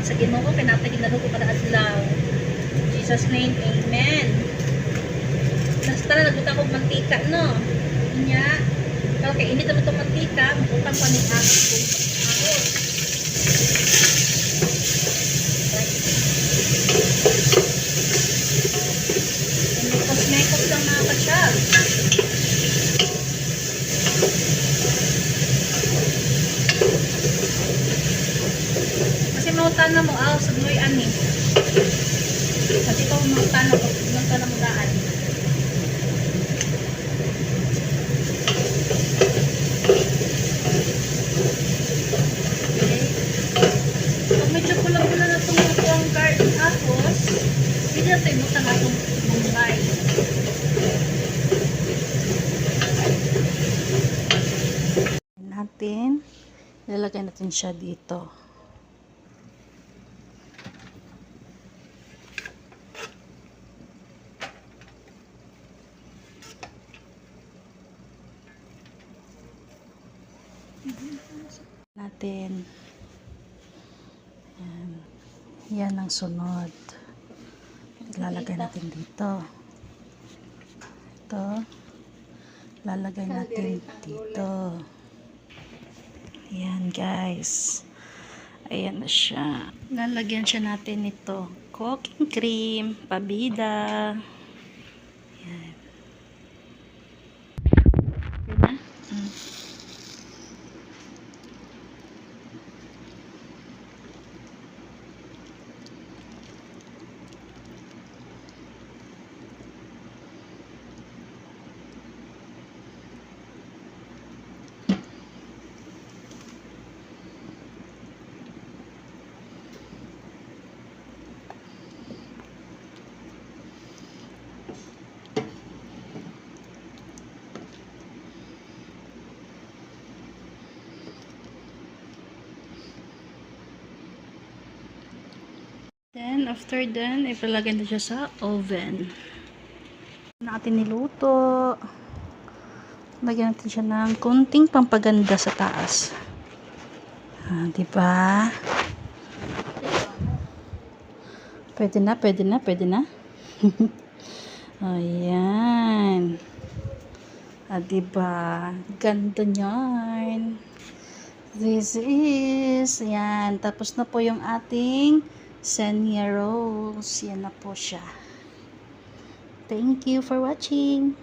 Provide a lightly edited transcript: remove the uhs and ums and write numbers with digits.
sa Ginoo, pinatay ginoo ko kada adlaw. Jesus name, amen. Basta na nagbuta ko mantika, no? Inya, kalau kay init naman itong mantika, magutang pa ng ahos kung ahos. Hindi cosmetics lang mga kasyag. Kasi mautan na mo, sabloy ani. Kasi ito mautan na mo daan. Pag medyo pula-pula na itong ang garden ahos, hindi na ito imutan na itong mungay. Ilalagay natin siya dito. Natin. Yan ang sunod. Ilalagay natin dito. Ito. Ilalagay natin dito. Ayan guys. Ayan na siya. Lalagyan siya natin ito. Cooking cream. Pabida. Ayan. Ayan na. Then, after then, ipalagay na siya sa oven. Natin niluto. Lagyan natin siya ng konting pampaganda sa taas. Diba? Pwede na, pwede na, pwede na. Ayan. Diba? Ganda niyan. This is, ayan. Tapos na po yung ating Senya rolls. Yan na po siya. Thank you for watching.